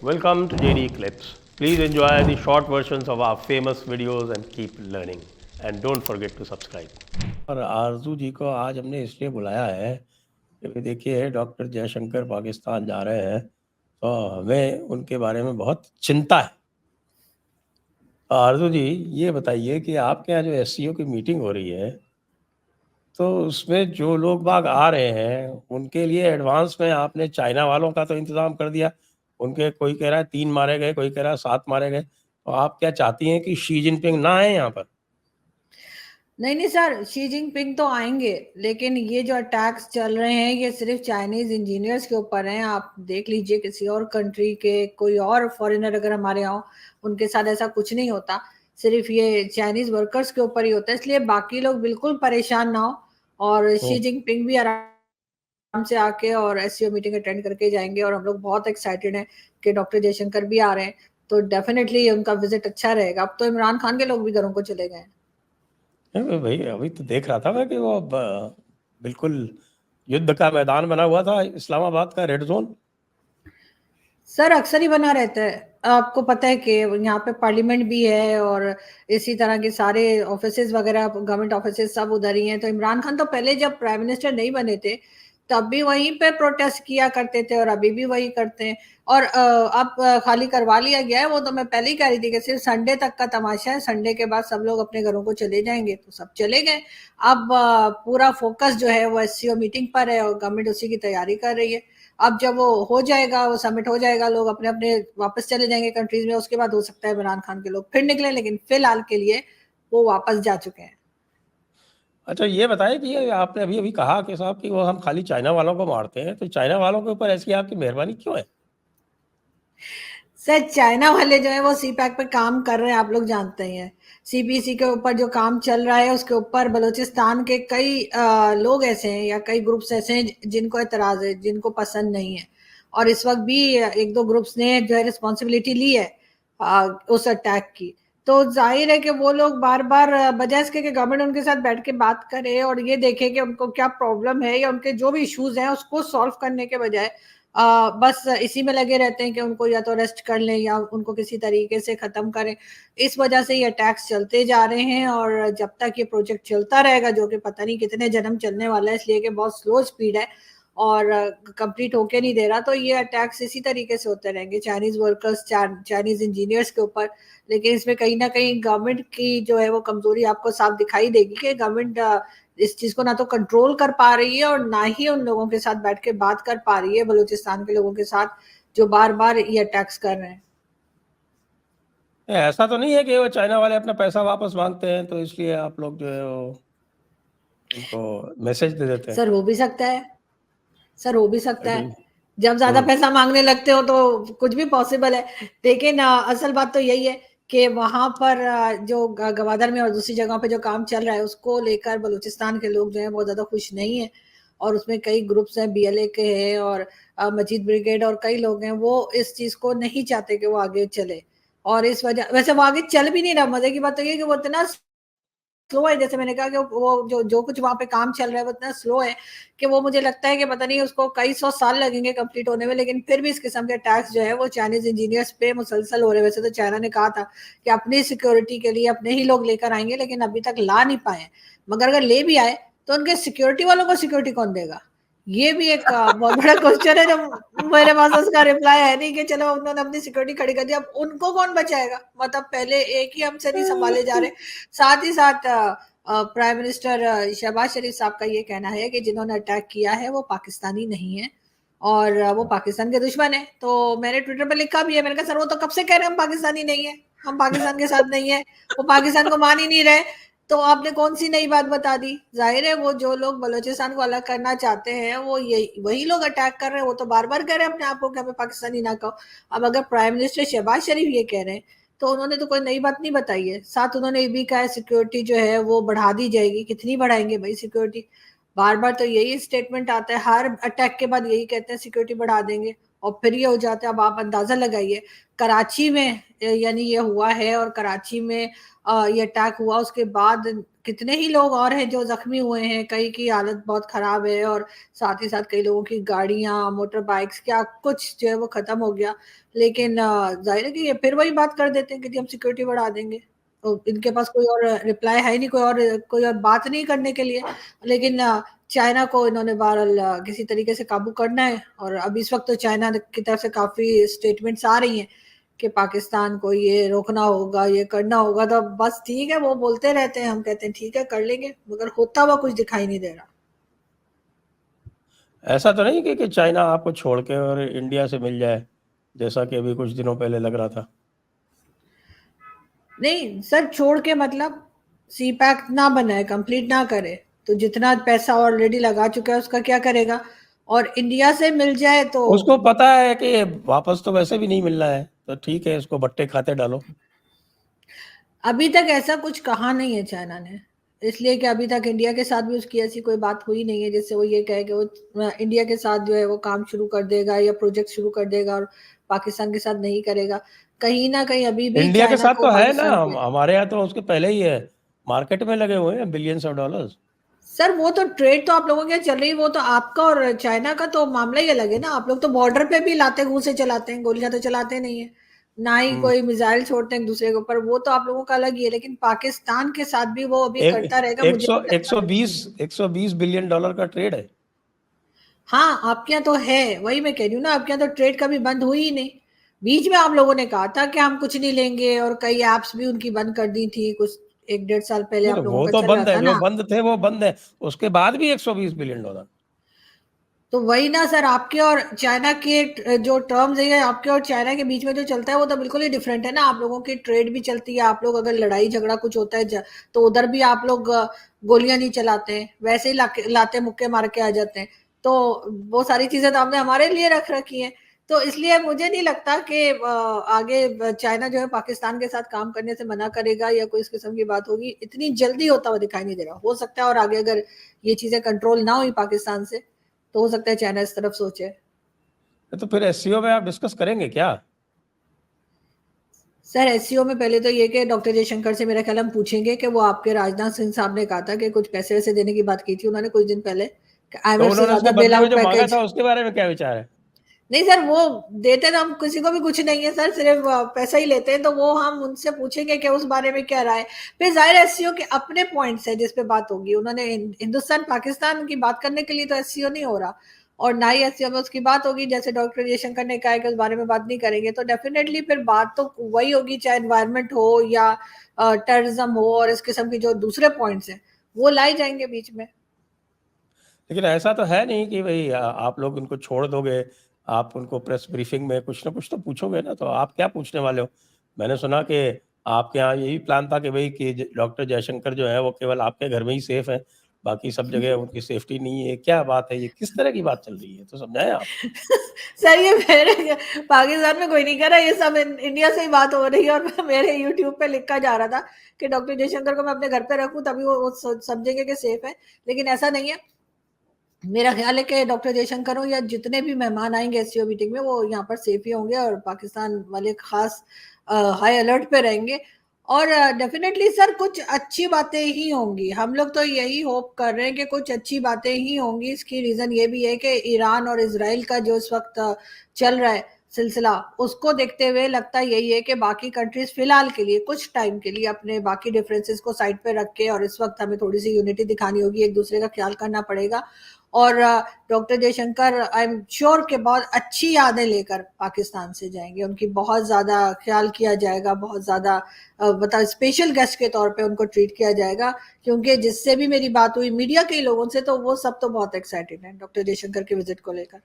Welcome to JD Clips. Please enjoy the short versions of our famous videos and keep learning. And don't forget to subscribe. और आरजू जी को आज हमने इसलिए बुलाया है कि देखिए डॉक्टर जयशंकर पाकिस्तान जा रहे हैं, तो हमें उनके बारे में बहुत चिंता है। आरजू जी, ये बताइए कि आपके यहाँ जो एससीओ की मीटिंग हो रही है, तो उसमें जो लोग बाग आ रहे हैं उनके लिए एडवांस में आपने चाइना वालों का तो इंतजाम कर दिया। उनके कोई कह रहा है 3 मारे गए, कोई कह रहा है 7 मारे गए। तो आप क्या चाहती हैं कि शी जिनपिंग ना आए यहाँ पर? नहीं सर, शी जिनपिंग तो आएंगे, लेकिन ये जो अटैक्स चल रहे हैं ये सिर्फ चाइनीज इंजीनियर्स के ऊपर हैं। आप देख लीजिए, किसी और कंट्री के कोई और फॉरेनर अगर हमारे यहाँ, उनके साथ ऐसा कुछ नहीं होता। सिर्फ ये चाइनीज वर्कर्स के ऊपर ही होता है, इसलिए बाकी लोग बिल्कुल परेशान ना हो। और शी जिनपिंग भी आराम से आके और एससीओ मीटिंग अटेंड करके जाएंगे। और हम लोग बहुत एक्साइटेड हैं कि डॉक्टर जयशंकर भी आ रहे हैं, तो डेफिनेटली उनका विजिट अच्छा रहेगा। अब तो इमरान खान के लोग भी घरों को चले गए हैं। भाई अभी तो देख रहा था मैं कि वो बिल्कुल युद्ध का मैदान बना हुआ था इस्लामाबाद का रेड जोन। सर अक्सर ही बना रहता है। आपको पता है कि यहाँ पे पार्लियामेंट भी है और इसी तरह के सारे ऑफिसेज वगैरह, गवर्नमेंट ऑफिसेज सब उधर ही हैं। तो इमरान खान तो पहले जब प्राइम मिनिस्टर नहीं बने थे तब भी वहीं पे प्रोटेस्ट किया करते थे और अभी भी वही करते हैं। और अब खाली करवा लिया गया है, वो तो मैं पहले ही कह रही थी कि सिर्फ संडे तक का तमाशा है। संडे के बाद सब लोग अपने घरों को चले जाएंगे, तो सब चले गए। अब पूरा फोकस जो है वो एससीओ मीटिंग पर है और गवर्नमेंट उसी की तैयारी कर रही है। अब जब वो हो जाएगा, वो समिट हो जाएगा, लोग अपने अपने वापस चले जाएंगे कंट्रीज में, उसके बाद हो सकता है इमरान खान के लोग फिर निकले, लेकिन फिलहाल के लिए वो वापस जा चुके हैं। अच्छा, ये बताएं कि आपने अभी अभी कहा कि साहब कि वो हम खाली चाइना वालों को मारते हैं, तो चाइना वालों के ऊपर ऐसी आपकी मेहरबानी क्यों है? सर चाइना वाले जो है वो सी पैक पे काम कर रहे हैं, आप लोग जानते ही हैं। सीपीसी के ऊपर जो काम चल रहा है उसके ऊपर बलूचिस्तान के कई लोग ऐसे हैं या कई ग्रुप्स ऐसे हैं जिनको एतराज है, जिनको पसंद नहीं है। और इस वक्त भी एक दो ग्रुप्स ने जो है रिस्पॉन्सिबिलिटी ली है उस अटैक की। तो जाहिर है कि वो लोग बार बार बजाय इसके कि गवर्नमेंट उनके साथ बैठ के बात करे और ये देखे कि उनको क्या प्रॉब्लम है या उनके जो भी इश्यूज हैं उसको सॉल्व करने के बजाय बस इसी में लगे रहते हैं कि उनको या तो अरेस्ट कर लें या उनको किसी तरीके से खत्म करें। इस वजह से ये अटैक्स चलते जा रहे हैं और जब तक ये प्रोजेक्ट चलता रहेगा, जो कि पता नहीं कितने जन्म चलने वाला है, इसलिए कि बहुत स्लो स्पीड है और कंप्लीट होके नहीं दे रहा, तो ये अटैक्स इसी तरीके से होते रहेंगे चाइनीज वर्कर्स, चाइनीज इंजीनियर्स के ऊपर। लेकिन इसमें कहीं ना कहीं गवर्नमेंट की जो है वो कमजोरी आपको साफ दिखाई देगी कि गवर्नमेंट इस चीज को ना तो कंट्रोल कर पा रही है और ना ही उन लोगों के साथ बैठ के बात कर पा रही है, बलूचिस्तान के लोगों के साथ जो बार बार ये अटैक्स कर रहे हैं। ऐसा तो नहीं है कि वो चाइना वाले अपना पैसा वापस मांगते हैं तो इसलिए आप लोग जो है वो उनको मैसेज दे देते हैं? सर हो भी सकता है, सर हो भी सकता है। लेकिन जब ज्यादा पैसा मांगने लगते हो तो कुछ भी पॉसिबल है। लेकिन असल बात तो यही है कि वहां पर जो गवादर में और दूसरी जगह पे जो काम चल रहा है उसको लेकर बलूचिस्तान के लोग जो है बहुत ज्यादा खुश नहीं है। और उसमें कई ग्रुप्स हैं, बीएलए के हैं और मजीद ब्रिगेड और कई लोग हैं, वो इस चीज को नहीं चाहते कि वो आगे चले। और इस वजह, वैसे वो आगे चल भी नहीं रहा। मजे की बात तो ये कि वो इतना स्लो है, जैसे मैंने कहा कि वो जो कुछ वहां पे काम चल रहा है वो इतना स्लो है कि वो मुझे लगता है कि पता नहीं उसको कई सौ साल लगेंगे कंप्लीट होने में। लेकिन फिर भी इस किस्म के अटैक्स जो है वो चाइनीज इंजीनियर्स पे मुसलसल हो रहे हैं। वैसे तो चाइना ने कहा था कि अपनी सिक्योरिटी के लिए अपने ही लोग लेकर आएंगे, लेकिन अभी तक ला नहीं पाए। मगर अगर ले भी आए तो उनके सिक्योरिटी वालों को सिक्योरिटी कौन देगा? ये भी एक बहुत बड़ा क्वेश्चन है, जो मेरे पास उसका रिप्लाई है नहीं कि चलो उन्होंने अपनी सिक्योरिटी खड़ी कर दी, अब उनको कौन बचाएगा? मतलब पहले एक ही हमसे नहीं संभाले जा रहे। साथ ही साथ प्राइम मिनिस्टर शहबाज शरीफ साहब का ये कहना है कि जिन्होंने अटैक किया है वो पाकिस्तानी नहीं है और वो पाकिस्तान के दुश्मन है। तो मैंने ट्विटर पर लिखा भी है, मैंने कहा सर वो तो कब से कह रहे हैं हम पाकिस्तानी नहीं है, हम पाकिस्तान के साथ नहीं है, वो पाकिस्तान को मान ही नहीं रहे। तो आपने कौन सी नई बात बता दी? जाहिर है वो जो लोग बलूचिस्तान को अलग करना चाहते हैं वो यही वही लोग अटैक कर रहे हैं। वो तो बार बार कह रहे हैं अपने आप को कि हमें पाकिस्तानी ना कहो। अब अगर प्राइम मिनिस्टर शहबाज शरीफ ये कह रहे हैं तो उन्होंने तो कोई नई बात नहीं बताई है। साथ उन्होंने ये भी कहा है सिक्योरिटी जो है वो बढ़ा दी जाएगी। कितनी बढ़ाएंगे भाई सिक्योरिटी? बार बार तो यही स्टेटमेंट आता है, हर अटैक के बाद यही कहते हैं सिक्योरिटी बढ़ा देंगे। और फिर ये हो जाता है। अब आप अंदाजा लगाइए, कराची में यानी ये हुआ है, और कराची में ये अटैक हुआ, उसके बाद कितने ही लोग और हैं जो जख्मी हुए हैं, कई की हालत बहुत खराब है, और साथ ही साथ कई लोगों की गाड़ियां, मोटर बाइक्स, क्या कुछ जो है वो खत्म हो गया। लेकिन जाहिर है कि ये फिर वही बात कर देते हैं कि जी हम सिक्योरिटी बढ़ा देंगे। तो इनके पास कोई और रिप्लाई है नहीं, कोई और बात नहीं करने के लिए। लेकिन चाइना को इन्होंने बहरहाल किसी तरीके से काबू करना है, और अब इस वक्त तो चाइना की तरफ से काफी स्टेटमेंट्स आ रही हैं कि पाकिस्तान को ये रोकना होगा, ये करना होगा। तो बस ठीक है, वो बोलते रहते हैं, हम कहते हैं ठीक है कर लेंगे, मगर होता हुआ कुछ दिखाई नहीं दे रहा। ऐसा तो नहीं कि चाइना आपको छोड़ के और इंडिया से मिल जाए, जैसा कि अभी कुछ दिनों पहले लग रहा था। नहीं सर, छोड़ के मतलब सी पैक ना बनाए, कंप्लीट ना करे, तो जितना पैसा ऑलरेडी लगा चुका है उसका क्या करेगा? और इंडिया से मिल जाए तो उसको पता है कि वापस तो वैसे भी नहीं मिलना है, तो ठीक है, इसको बट्टे खाते डालो। अभी तक ऐसा कुछ कहा नहीं है चाइना ने, इसलिए कि अभी तक इंडिया के साथ भी उसकी ऐसी कोई बात हुई नहीं है जिससे वो ये कहे कि वो इंडिया के साथ जो है वो काम शुरू कर देगा या प्रोजेक्ट शुरू कर देगा और पाकिस्तान के साथ नहीं करेगा। कहीं ना कहीं अभी भी इंडिया के चाइना साथ को तो है ना, पाकिस्तान के, हमारे यहाँ तो उसके पहले ही है, मार्केट में लगे हुए हैं बिलियंस ऑफ डॉलर्स। सर वो तो ट्रेड तो आप लोगों के चल रही है, वो तो आपका और चाइना का तो मामला ही अलग है ना। आप लोग तो बॉर्डर पे भी लाते घूसे चलाते हैं, गोलियां तो चलाते नहीं है, ना ही कोई मिसाइल छोड़ते हैं एक दूसरे के ऊपर, वो तो आप लोगों का अलग ही है। लेकिन पाकिस्तान के साथ भी वो अभी एक करता रहेगा, एक मुझे सौ नहीं लगता। 120 बिलियन डॉलर का ट्रेड है। हाँ, आपके यहाँ तो है, वही मैं कह रही हूँ ना, आपके यहाँ तो ट्रेड कभी बंद हुई ही नहीं। बीच में आप लोगों ने कहा था कि हम कुछ नहीं लेंगे, और कई एप्स भी उनकी बंद कर दी थी, कुछ 1-1.5 साल पहले नहीं आप तो लोगों वो का तो चल रहा बंद है, था जो ना। बंद थे वो बंद है, उसके बाद भी 120 बिलियन डॉलर। तो वही ना सर, आपके और चाइना के जो टर्म्स है, आपके और चाइना के बीच में जो चलता है वो तो बिल्कुल ही डिफरेंट है ना। आप लोगों की ट्रेड भी चलती है, आप लोग अगर लड़ाई झगड़ा कुछ होता है तो उधर भी आप लोग गोलियां नहीं चलाते हैं, वैसे ही लाते मुक्के मार के आ जाते हैं। तो वो सारी चीजें तो हमने हमारे लिए रख रखी हैं। तो इसलिए मुझे नहीं लगता कि आगे चाइना जो है पाकिस्तान के साथ काम करने से मना करेगा या कोई इस किस्म की बात होगी, इतनी जल्दी होता हुआ दिखाई नहीं दे रहा। हो सकता है और आगे अगर ये चीजें कंट्रोल ना हुई पाकिस्तान से, तो हो सकता है चाइना इस तरफ सोचे। तो फिर एससीओ में आप डिस्कस करेंगे क्या? सर एससीओ में पहले तो ये कि डॉक्टर जयशंकर से मेरा ख्याल हम पूछेंगे कि वो आपके राजनाथ सिंह साहब ने कहा था कि कुछ पैसे वैसे देने की बात की थी उन्होंने कुछ दिन पहले, तो आईएमएफ से उन्होंने उसके ज्यादा बेल बदले में आउट जो मांगा पैकेज। था उसके बारे में क्या विचार है? नहीं सर, वो देते तो हम किसी को भी कुछ नहीं है सर, सिर्फ पैसा ही लेते हैं, तो वो हम उनसे पूछेंगे कि उस बारे में क्या राय। फिर जाहिर एससीओ के अपने पॉइंट्स है जिस पे बात होगी। उन्होंने हिंदुस्तान पाकिस्तान की बात करने के लिए तो एससीओ नहीं हो रहा, और ना ही एससीओ में उसकी बात होगी। जैसे डॉक्टर जयशंकर ने कहा है कि उस बारे में बात नहीं करेंगे, तो डेफिनेटली फिर बात तो वही होगी, चाहे एनवायरमेंट हो या टेररिज्म हो, और इस किस्म की जो दूसरे पॉइंट्स हैं वो लाई जाएंगे बीच में। लेकिन ऐसा तो है नहीं कि भाई आप लोग उनको छोड़ दोगे, आप उनको प्रेस ब्रीफिंग में कुछ ना कुछ तो पूछोगे ना, तो आप क्या पूछने वाले हो? मैंने सुना कि आपके यहाँ यही प्लान था कि भाई कि डॉक्टर जयशंकर जो है वो केवल आपके घर में ही सेफ है, बाकी सब जगह उनकी सेफ्टी नहीं है। क्या बात है, ये किस तरह की बात चल रही है, तो समझाएं आप। सर ये मेरे पाकिस्तान में कोई नहीं कर रहा, ये सब इंडिया से ही बात हो रही है, और मेरे यूट्यूब पे लिखा जा रहा था कि डॉक्टर जयशंकर को मैं अपने घर पे रखूं तभी वो समझेंगे कि सेफ है। लेकिन ऐसा नहीं है। मेरा ख्याल है कि डॉक्टर जयशंकर हो या जितने भी मेहमान आएंगे एससीओ मीटिंग में, वो यहाँ पर सेफ ही होंगे, और पाकिस्तान वाले खास हाई अलर्ट पे रहेंगे। और डेफिनेटली सर कुछ अच्छी बातें ही होंगी, हम लोग तो यही होप कर रहे हैं कि कुछ अच्छी बातें ही होंगी। इसकी रीजन ये भी है कि ईरान और इसराइल का जो इस वक्त चल रहा है सिलसिला, उसको देखते हुए लगता यही है कि बाकी कंट्रीज फिलहाल के लिए कुछ टाइम के लिए अपने बाकी डिफरेंसेस को साइड पे रख के, और इस वक्त हमें थोड़ी सी यूनिटी दिखानी होगी, एक दूसरे का ख्याल करना पड़ेगा। और doctor Jaishankar I am sure के बहुत अच्छी यादें लेकर पाकिस्तान से जाएंगे, उनकी बहुत ज्यादा ख्याल किया जाएगा, बहुत ज्यादा मतलब स्पेशल गेस्ट के तौर पे उनको ट्रीट किया जाएगा। क्योंकि जिससे भी मेरी बात हुई मीडिया के लोगों से, तो वो सब तो बहुत एक्साइटेड हैं डॉक्टर जयशंकर के विजिट को लेकर।